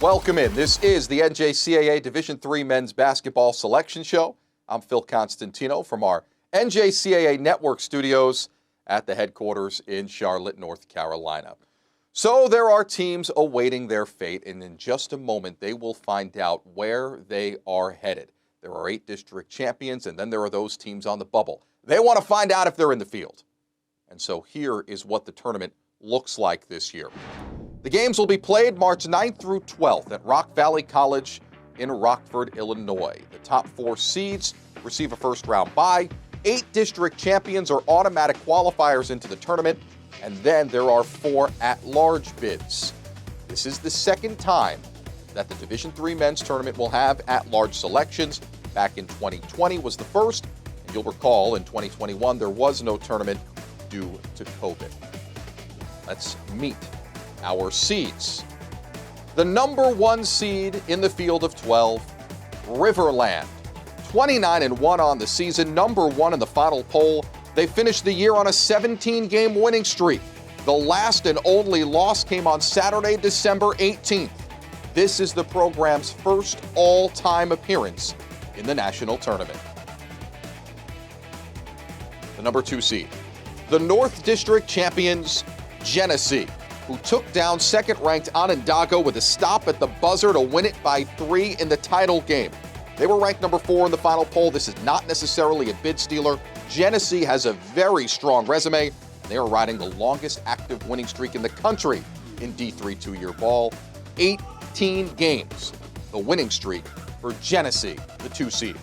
Welcome in. This is the NJCAA Division III Men's Basketball Selection Show. I'm Phil Constantino from our NJCAA Network studios at the headquarters in Charlotte, North Carolina. So there are teams awaiting their fate, and in just a moment they will find out where they are headed. There are 8 district champions, and then there are those teams on the bubble. They want to find out if they're in the field. And so here is what the tournament looks like this year. The games will be played March 9th through 12th at Rock Valley College in Rockford, Illinois. The top 4 seeds receive a first-round bye. 8 district champions are automatic qualifiers into the tournament, and then there are 4 at-large bids. This is the second time that the Division III men's tournament will have at-large selections. Back in 2020 was the first, and you'll recall in 2021 there was no tournament due to COVID. Let's meet our seeds. The number 1 seed in the field of 12, Riverland. 29-1 on the season, number 1 in the final poll. They finished the year on a 17-game winning streak. The last and only loss came on Saturday, December 18th. This is the program's first all-time appearance in the national tournament. The number 2 seed, the North District champions, Genesee, who took down second-ranked Onondaga with a stop at the buzzer to win it by 3 in the title game. They were ranked number 4 in the final poll. This is not necessarily a bid stealer. Genesee has a very strong resume, and they are riding the longest active winning streak in the country in D3 two-year ball. 18 games, the winning streak for Genesee, the 2 seed.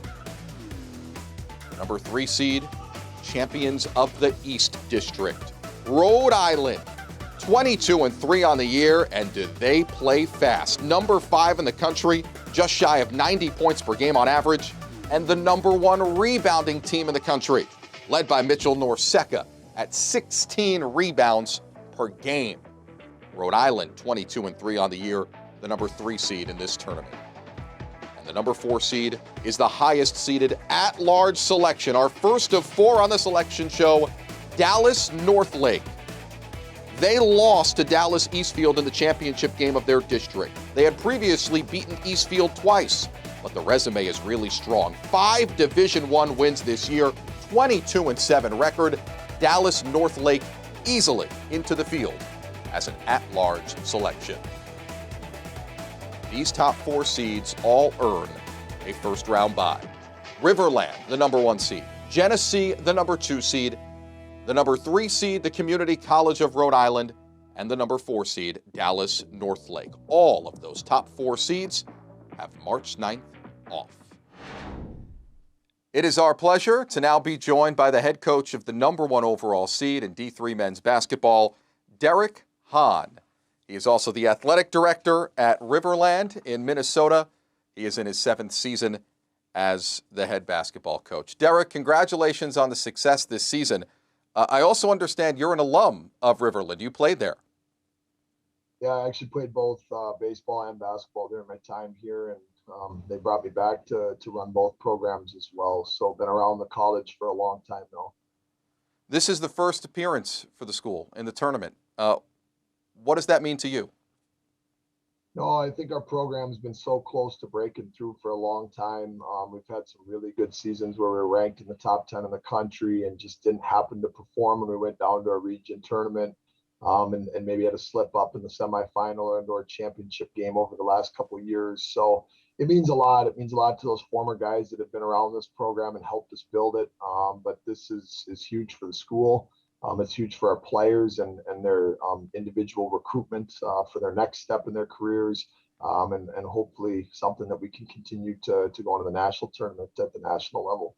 Number 3 seed, champions of the East District, Rhode Island. 22-3 on the year, and do they play fast? Number 5 in the country, just shy of 90 points per game on average, and the number 1 rebounding team in the country, led by Mitchell Norseca at 16 rebounds per game. Rhode Island, 22-3 on the year, the number 3 seed in this tournament. And the number 4 seed is the highest seeded at-large selection. Our first of 4 on the selection show, Dallas Northlake. They lost to Dallas Eastfield in the championship game of their district. They had previously beaten Eastfield twice, but the resume is really strong. 5 Division I wins this year, 22-7 record. Dallas Northlake easily into the field as an at-large selection. These top 4 seeds all earn a first-round bye. Riverland, the number 1 seed. Genesee, the number 2 seed. The number 3 seed, the Community College of Rhode Island, and the number 4 seed, Dallas Northlake. All of those top 4 seeds have March 9th off. It is our pleasure to now be joined by the head coach of the number 1 overall seed in D3 men's basketball, Derek Hahn. He is also the athletic director at Riverland in Minnesota. He is in his 7th season as the head basketball coach. Derek, congratulations on the success this season. I also understand you're an alum of Riverland. You played there. Yeah, I actually played both baseball and basketball during my time here, and they brought me back to run both programs as well. So been around the college for a long time now. This is the first appearance for the school in the tournament. What does that mean to you? No, I think our program's been so close to breaking through for a long time. We've had some really good seasons where we were ranked in the top 10 in the country and just didn't happen to perform when we went down to a region tournament, and maybe had a slip up in the semifinal and or championship game over the last couple of years. So it means a lot. It means a lot to those former guys that have been around this program and helped us build it. But this is huge for the school. It's huge for our players and their individual recruitment for their next step in their careers, and hopefully something that we can continue to go into the national tournament at the national level.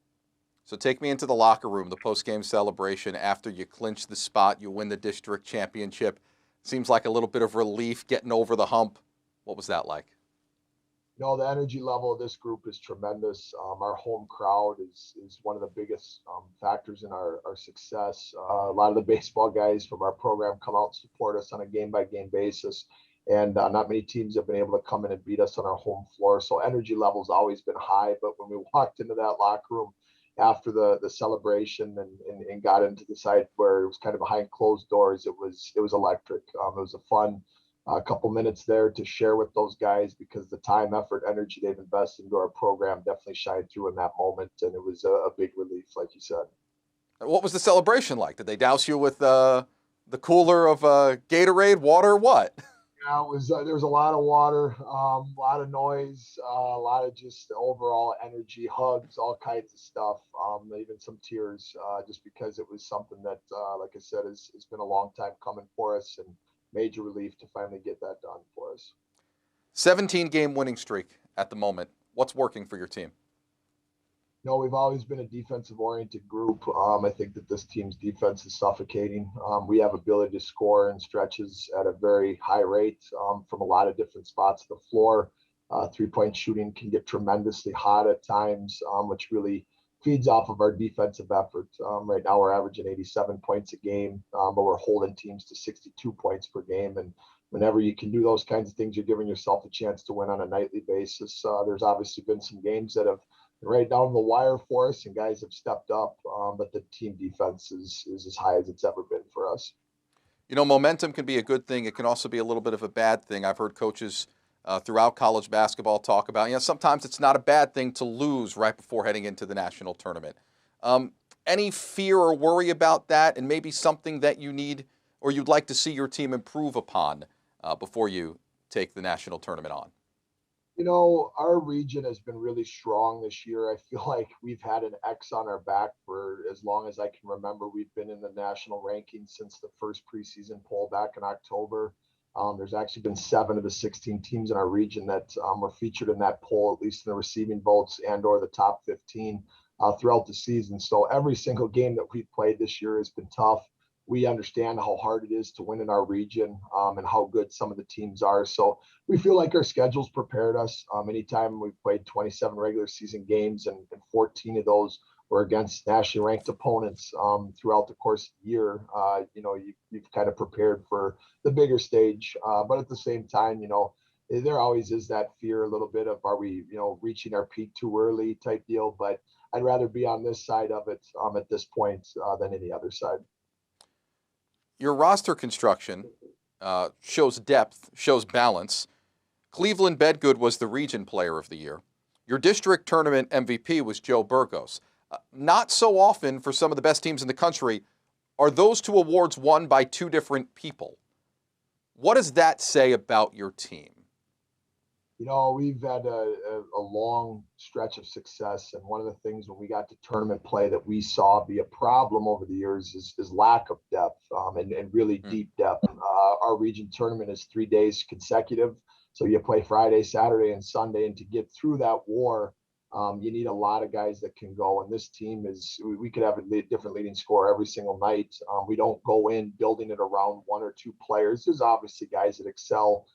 So take me into the locker room, the post-game celebration after you clinch the spot, you win the district championship. Seems like a little bit of relief getting over the hump. What was that like? No, the energy level of this group is tremendous. Our home crowd is one of the biggest factors in our success. A lot of the baseball guys from our program come out and support us on a game-by-game basis, and not many teams have been able to come in and beat us on our home floor. So energy level's always been high, but when we walked into that locker room after the celebration and got into the side where it was kind of behind closed doors, it was electric. It was a fun a couple minutes there to share with those guys, because the time, effort, energy they've invested into our program definitely shined through in that moment. And it was a big relief, like you said. What was the celebration like? Did they douse you with the cooler of Gatorade, water, what? Yeah, it was. There was a lot of water, a lot of noise, a lot of just overall energy, hugs, all kinds of stuff. Even some tears, just because it was something that, like I said, has been a long time coming for us, and major relief to finally get that done for us. 17-game winning streak at the moment. What's working for your team? No, we've always been a defensive oriented group. I think that this team's defense is suffocating. We have ability to score in stretches at a very high rate from a lot of different spots of the floor. 3-point shooting can get tremendously hot at times, which really feeds off of our defensive effort. Right now, we're averaging 87 points a game, but we're holding teams to 62 points per game. And whenever you can do those kinds of things, you're giving yourself a chance to win on a nightly basis. There's obviously been some games that have right down the wire for us, and guys have stepped up. But the team defense is as high as it's ever been for us. You know, momentum can be a good thing. It can also be a little bit of a bad thing. I've heard coaches throughout college basketball talk about, sometimes it's not a bad thing to lose right before heading into the national tournament. Any fear or worry about that, and maybe something that you need or you'd like to see your team improve upon before you take the national tournament on? Our region has been really strong this year. I feel like we've had an X on our back for as long as I can remember. We've been in the national rankings since the first preseason poll back in October. There's actually been 7 of the 16 teams in our region that were featured in that poll, at least in the receiving votes and or the top 15 throughout the season. So every single game that we've played this year has been tough. We understand how hard it is to win in our region and how good some of the teams are. So we feel like our schedule's prepared us. Anytime we've played 27 regular season games, and 14 of those were against nationally ranked opponents throughout the course of the year, you've kind of prepared for the bigger stage. But at the same time, there always is that fear a little bit of, are we, reaching our peak too early type deal. But I'd rather be on this side of it at this point than any other side. Your roster construction shows depth, shows balance. Cleveland Bedgood was the region player of the year. Your district tournament MVP was Joe Burgos. Not so often for some of the best teams in the country are those two awards won by two different people. What does that say about your team? We've had a long stretch of success. And one of the things when we got to tournament play that we saw be a problem over the years is lack of depth and really deep depth. Our region tournament is 3 days consecutive. So you play Friday, Saturday, and Sunday. And to get through that war, you need a lot of guys that can go. And this team we could have a different leading scorer every single night. We don't go in building it around 1 or 2 players. There's obviously guys that excel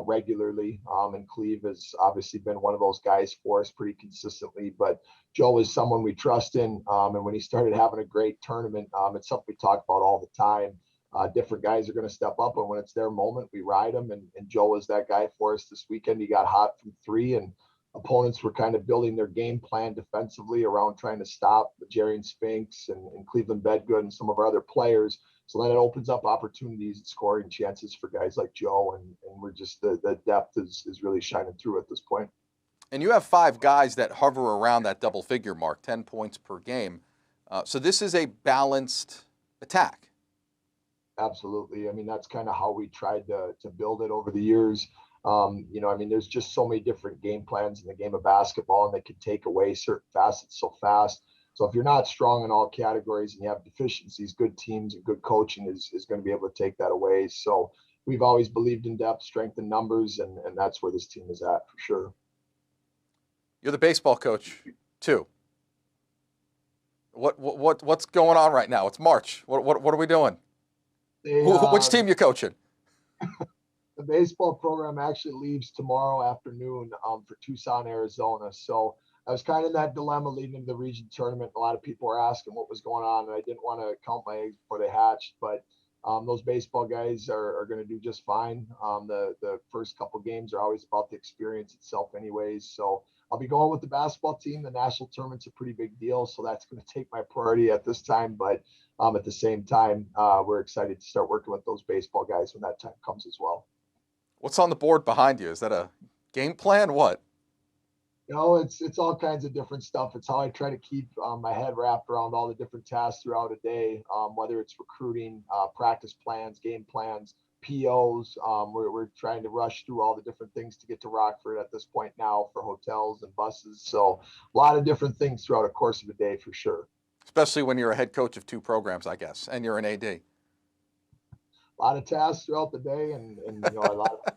regularly. And Cleve has obviously been one of those guys for us pretty consistently. But Joe is someone we trust in. And when he started having a great tournament, it's something we talk about all the time. Different guys are going to step up, and when it's their moment, we ride them. And Joe is that guy for us this weekend. He got hot from 3, and opponents were kind of building their game plan defensively around trying to stop Jerry and Spinks and Cleveland Bedgood and some of our other players. So then it opens up opportunities and scoring chances for guys like Joe. And we're just, the depth is really shining through at this point. And you have 5 guys that hover around that double figure mark, 10 points per game. So this is a balanced attack. Absolutely. I mean, that's kind of how we tried to build it over the years. There's just so many different game plans in the game of basketball, and they can take away certain facets so fast. So if you're not strong in all categories and you have deficiencies, good teams and good coaching is going to be able to take that away. So we've always believed in depth, strength, and numbers, and that's where this team is at for sure. You're the baseball coach too. What's going on right now? It's March. What are we doing? Which team you coaching? The baseball program actually leaves tomorrow afternoon for Tucson, Arizona. So I was kind of in that dilemma leading into the region tournament. A lot of people were asking what was going on, and I didn't want to count my eggs before they hatched. But those baseball guys are going to do just fine. The first couple games are always about the experience itself anyways. So I'll be going with the basketball team. The national tournament's a pretty big deal, so that's going to take my priority at this time. But at the same time, we're excited to start working with those baseball guys when that time comes as well. What's on the board behind you? Is that a game plan? What? It's all kinds of different stuff. It's how I try to keep my head wrapped around all the different tasks throughout a day, whether it's recruiting, practice plans, game plans, POs. We're trying to rush through all the different things to get to Rockford at this point now for hotels and buses. So a lot of different things throughout the course of a day for sure. Especially when you're a head coach of 2 programs, I guess, and you're an AD. A lot of tasks throughout the day, and a lot of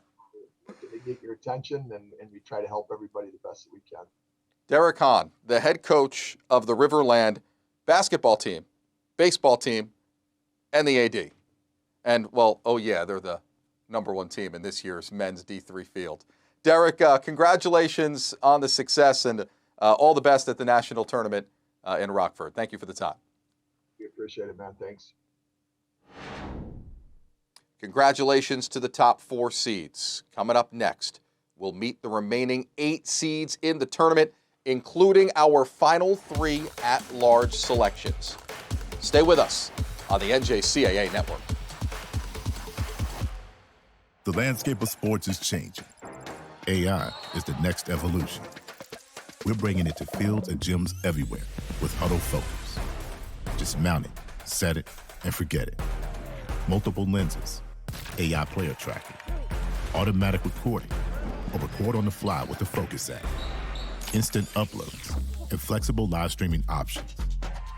to get your attention, and we try to help everybody the best that we can. Derek Hahn, the head coach of the Riverland basketball team, baseball team, and the AD. And, well, they're the number 1 team in this year's men's D3 field. Derek, congratulations on the success and all the best at the national tournament in Rockford. Thank you for the time. We appreciate it, man. Thanks. Congratulations to the top 4 seeds. Coming up next, we'll meet the remaining 8 seeds in the tournament, including our final 3 at-large selections. Stay with us on the NJCAA Network. The landscape of sports is changing. AI is the next evolution. We're bringing it to fields and gyms everywhere with Huddle Focus. Just mount it, set it, and forget it. Multiple lenses, AI player tracking, automatic recording, or record on the fly with the Focus app. Instant uploads and flexible live streaming options.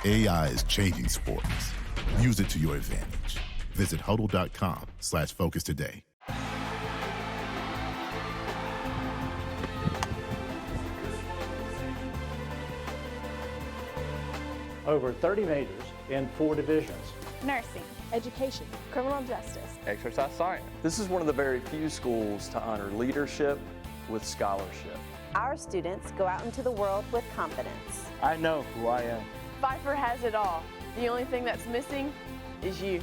AI is changing sports. Use it to your advantage. Visit huddle.com/focus today. Over 30 majors in 4 divisions. Nursing, education, criminal justice, exercise science. This is one of the very few schools to honor leadership with scholarship. Our students go out into the world with confidence. I know who I am. Pfeiffer has it all. The only thing that's missing is you.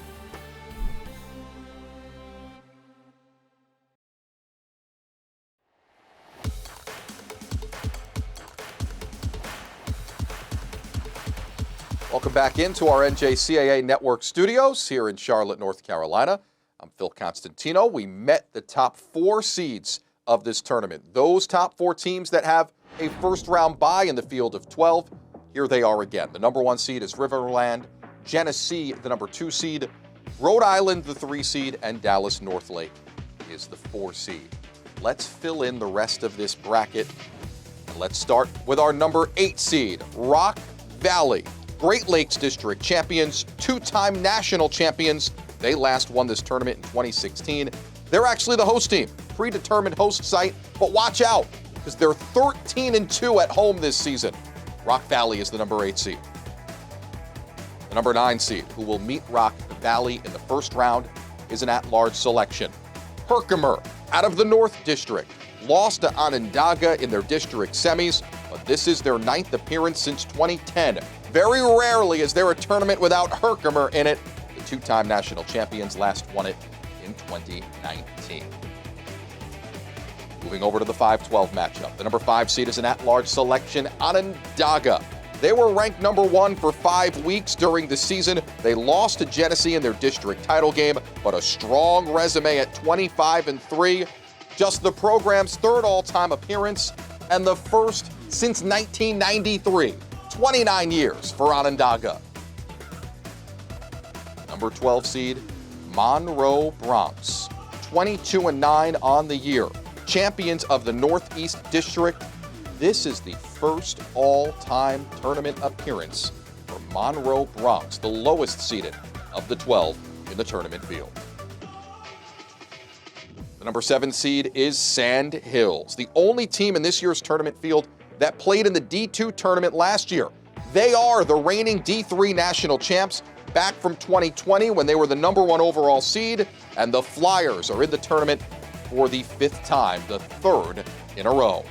Welcome back into our NJCAA Network studios here in Charlotte, North Carolina. I'm Phil Constantino. We met the top 4 seeds of this tournament. Those top 4 teams that have a first-round bye in the field of 12, here they are again. The number 1 seed is Riverland, Genesee, the number 2 seed, Rhode Island, the 3 seed, and Dallas Northlake is the 4 seed. Let's fill in the rest of this bracket. Let's start with our number 8 seed, Rock Valley. Great Lakes District champions, 2-time national champions. They last won this tournament in 2016. They're actually the host team, predetermined host site, but watch out because they're 13-2 at home this season. Rock Valley is the number 8 seed. The number 9 seed, who will meet Rock Valley in the first round, is an at-large selection. Herkimer, out of the North District, lost to Onondaga in their district semis, but this is their 9th appearance since 2010. Very rarely is there a tournament without Herkimer in it. The 2-time national champions last won it in 2019. Moving over to the 5-12 matchup. The number 5 seed is an at-large selection, Onondaga. They were ranked number 1 for 5 weeks during the season. They lost to Genesee in their district title game, but a strong resume at 25-3. Just the program's 3rd all-time appearance and the first since 1993. 29 years for Onondaga. Number 12 seed, Monroe Bronx. 22-9 on the year. Champions of the Northeast District. This is the first all-time tournament appearance for Monroe Bronx, the lowest seeded of the 12 in the tournament field. The number 7 seed is Sand Hills, the only team in this year's tournament field that played in the D2 tournament last year. They are the reigning D3 national champs, back from 2020 when they were the number 1 overall seed, and the Flyers are in the tournament for the 5th time, the 3rd in a row.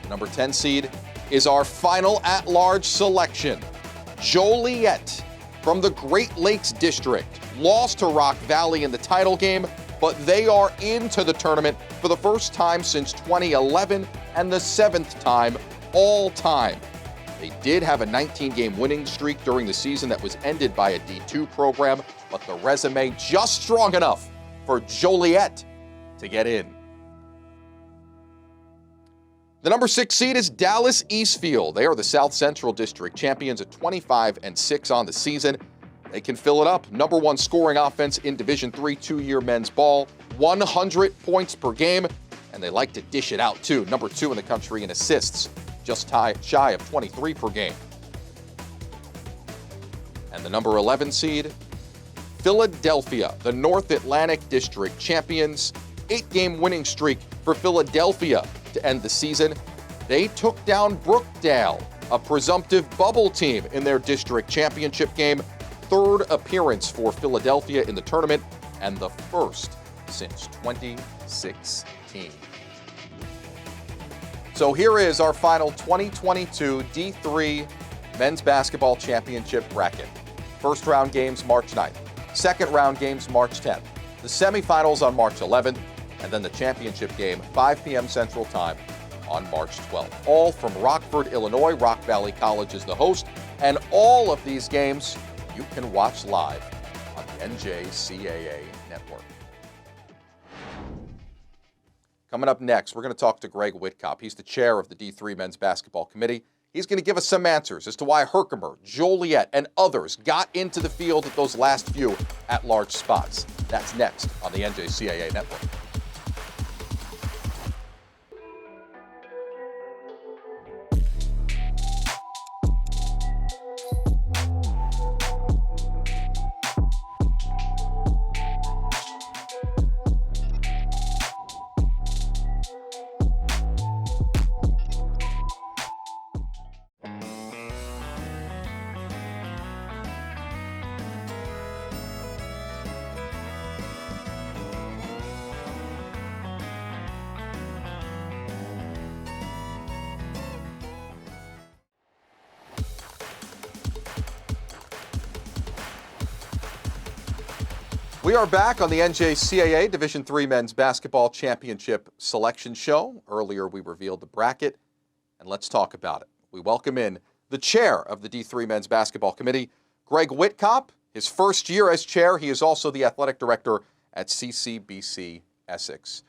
The number 10 seed is our final at-large selection. Joliet from the Great Lakes District lost to Rock Valley in the title game, but they are into the tournament for the first time since 2011 and the 7th time all time. They did have a 19-game winning streak during the season that was ended by a D2 program, but the resume just strong enough for Joliet to get in. The number 6 seed is Dallas Eastfield. They are the South Central District champions at 25-6 on the season. They can fill it up. Number 1 scoring offense in Division III 2-year men's ball, 100 points per game, and they like to dish it out too. Number 2 in the country in assists, just shy of 23 per game. And the number 11 seed, Philadelphia, the North Atlantic District champions, 8-game winning streak for Philadelphia to end the season. They took down Brookdale, a presumptive bubble team, in their district championship game. 3rd appearance for Philadelphia in the tournament and the first since 2016. So here is our final 2022 D3 men's basketball championship bracket. First round games March 9th. Second round games March 10th. The semifinals on March 11th. And then the championship game, 5 p.m. Central Time on March 12th. All from Rockford, Illinois. Rock Valley College is the host. And all of these games you can watch live on the NJCAA network. Coming up next, we're going to talk to Greg Whitkop. He's the chair of the D3 Men's Basketball Committee. He's going to give us some answers as to why Herkimer, Joliet, and others got into the field at those last few at-large spots. That's next on the NJCAA network. We are back on the NJCAA Division III Men's Basketball Championship Selection Show. Earlier, we revealed the bracket, and let's talk about it. We welcome in the chair of the D3 Men's Basketball Committee, Greg Whitkop. His first year as chair, he is also the athletic director at CCBC Essex.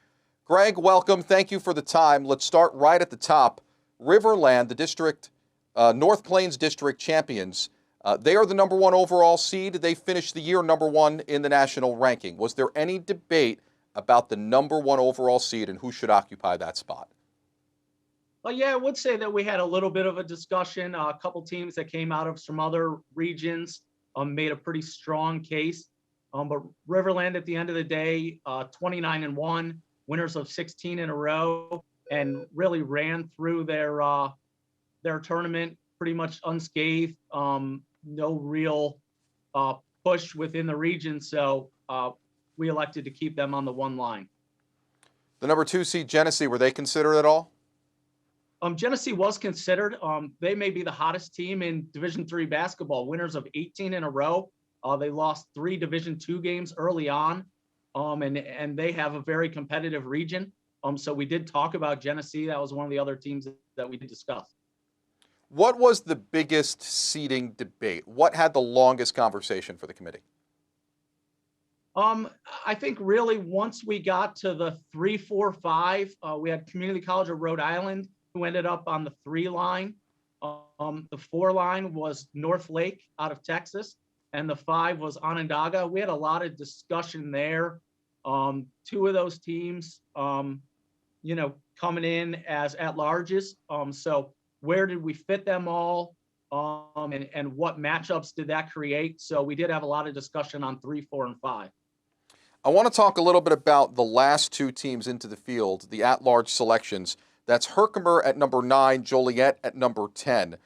Greg, welcome. Thank you for the time. Let's start right at the top. Riverland, the district, North Plains District champions. They are the number 1 overall seed. They finished the year number 1 in the national ranking. Was there any debate about the number 1 overall seed and who should occupy that spot? Well, yeah, I would say that we had a little bit of a discussion. A couple teams that came out of some other regions made a pretty strong case. But Riverland, at the end of the day, 29-1, winners of 16 in a row, and really ran through their tournament pretty much unscathed. No real push within the region, so we elected to keep them on the 1 line. The number 2 seed, Genesee, were they considered at all? Genesee was considered. They may be the hottest team in Division III basketball, winners of 18 in a row. They lost 3 Division II games early on, and they have a very competitive region. So we did talk about Genesee. That was one of the other teams that we did discuss. What was the biggest seeding debate? What had the longest conversation for the committee? I think really once we got to the 3, 4, 5, we had Community College of Rhode Island, who ended up on the 3 line. The 4 line was North Lake out of Texas, and the 5 was Onondaga. We had a lot of discussion there. 2 of those teams, coming in as at-larges. So where did we fit them all? And what matchups did that create? So we did have a lot of discussion on 3, 4, and 5. I want to talk a little bit about the last 2 teams into the field, the at-large selections. That's Herkimer at number 9, Joliet at number 10.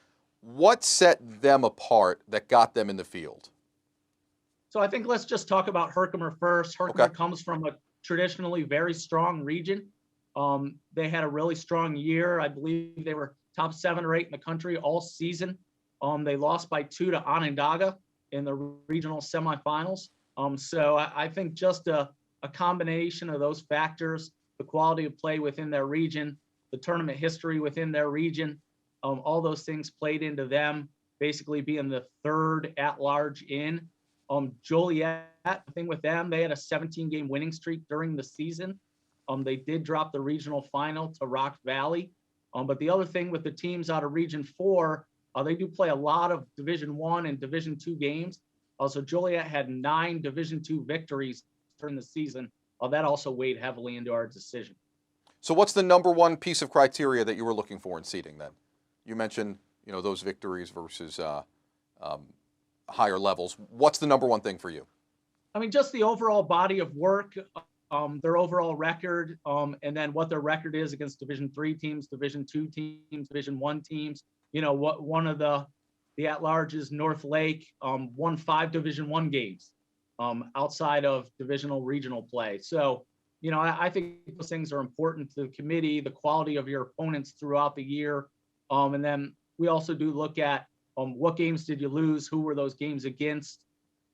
What set them apart that got them in the field? So I think let's just talk about Herkimer first. Herkimer comes from a traditionally very strong region. They had a really strong year. I believe they were top 7 or 8 in the country all season. They lost by 2 to Onondaga in the regional semifinals. So I think just a combination of those factors, the quality of play within their region, the tournament history within their region, all those things played into them basically being the 3rd at-large in. Joliet, the thing with them, they had a 17-game winning streak during the season. They did drop the regional final to Rock Valley. But the other thing with the teams out of Region 4, they do play a lot of Division I and Division II games. So Joliet had 9 Division II victories during the season. That also weighed heavily into our decision. So what's the number one piece of criteria that you were looking for in seeding then? You mentioned, those victories versus higher levels. What's the number one thing for you? I mean, just the overall body of work, their overall record, and then what their record is against Division III teams, Division II teams, Division I teams. What one of the at-larges, North Lake, won 5 Division I games outside of divisional regional play. So, I think those things are important to the committee, the quality of your opponents throughout the year. And then we also do look at what games did you lose? Who were those games against?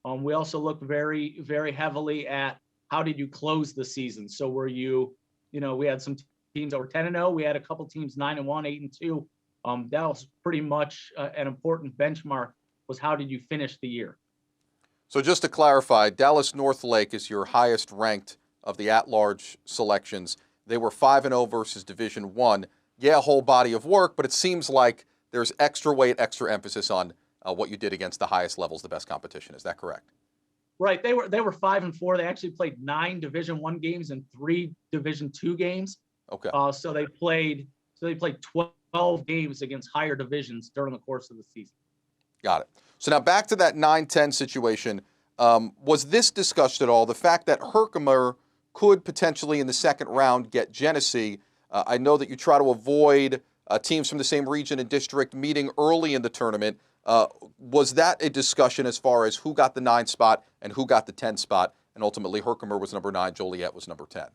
We also look very, very heavily at how did you close the season? So were you, we had some teams that were 10-0. We had a couple teams 9-1, 8-2. That was pretty much an important benchmark, was how did you finish the year? So just to clarify, Dallas North Lake is your highest ranked of the at-large selections. They were 5-0 versus Division I. Yeah, a whole body of work, but it seems like there's extra weight, extra emphasis on what you did against the highest levels, the best competition. Is that correct? Right. They were 5-4. They actually played 9 Division I games and 3 Division II games. Okay. So they played 12 games against higher divisions during the course of the season. Got it. So now back to that 9-10 situation. Was this discussed at all? The fact that Herkimer could potentially in the second round get Genesee. I know that you try to avoid teams from the same region and district meeting early in the tournament. Was that a discussion as far as who got the 9 spot and who got the 10 spot? And ultimately, Herkimer was number 9, Joliet was number 10.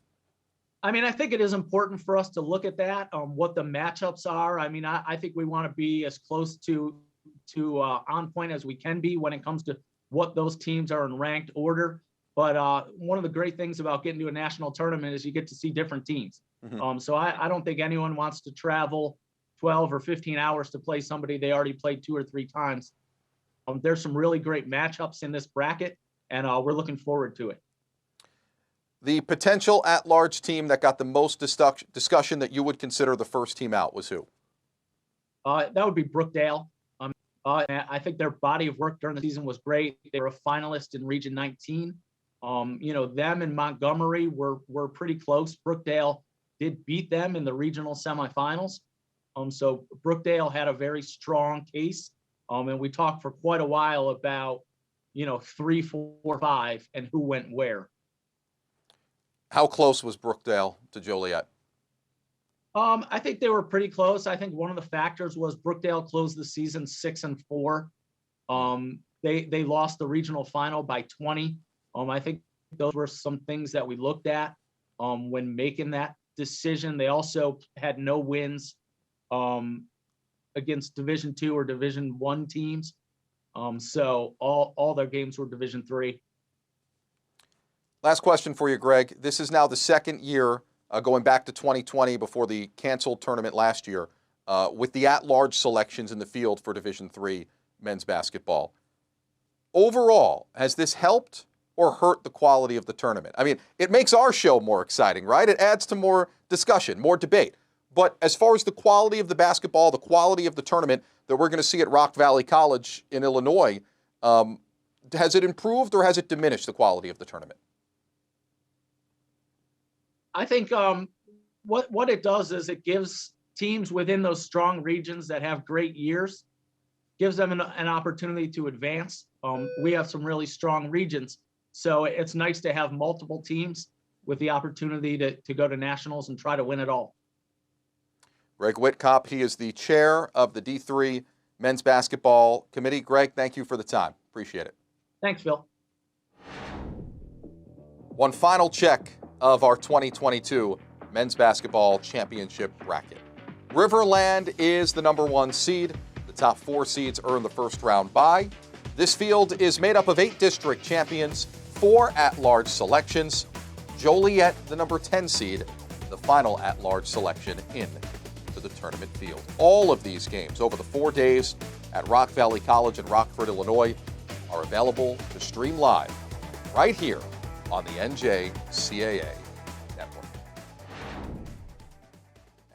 I mean, I think it is important for us to look at that, what the matchups are. I mean, I think we want to be as close to on point as we can be when it comes to what those teams are in ranked order. But one of the great things about getting to a national tournament is you get to see different teams. Mm-hmm. So I don't think anyone wants to travel 12 or 15 hours to play somebody they already played 2 or 3 times. There's some really great matchups in this bracket, and we're looking forward to it. The potential at-large team that got the most discussion that you would consider the first team out was who? That would be Brookdale. I think their body of work during the season was great. They were a finalist in Region 19. Them and Montgomery were pretty close. Brookdale did beat them in the regional semifinals. So Brookdale had a very strong case. And we talked for quite a while about, 3, 4, 5 and who went where. How close was Brookdale to Joliet? I think they were pretty close. I think one of the factors was Brookdale closed the season 6-4. They lost the regional final by 20. I think those were some things that we looked at when making that decision. They also had no wins against Division II or Division I teams. So all their games were Division III. Last question for you, Greg. This is now the second year, going back to 2020 before the canceled tournament last year, with the at-large selections in the field for Division III men's basketball. Overall, has this helped or hurt the quality of the tournament? I mean, it makes our show more exciting, right? It adds to more discussion, more debate. But as far as the quality of the basketball, the quality of the tournament that we're going to see at Rock Valley College in Illinois, has it improved or has it diminished the quality of the tournament? I think what it does is it gives teams within those strong regions that have great years, gives them an opportunity to advance. We have some really strong regions, so it's nice to have multiple teams with the opportunity to go to nationals and try to win it all. Greg Whitkop, he is the chair of the D3 Men's Basketball Committee. Greg, thank you for the time. Appreciate it. Thanks, Phil. One final check of our 2022 Men's Basketball Championship bracket. Riverland is the number 1 seed. The top 4 seeds earn the first round bye. This field is made up of 8 district champions, 4 at-large selections. Joliet, the number 10 seed, the final at-large selection in to the tournament field. All of these games over the 4 days at Rock Valley College in Rockford, Illinois, are available to stream live right here on the NJCAA Network.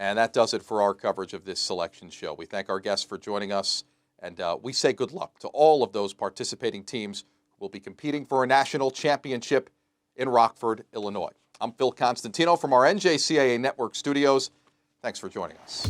And that does it for our coverage of this selection show. We thank our guests for joining us, and we say good luck to all of those participating teams who will be competing for a national championship in Rockford, Illinois. I'm Phil Constantino from our NJCAA Network studios. Thanks for joining us.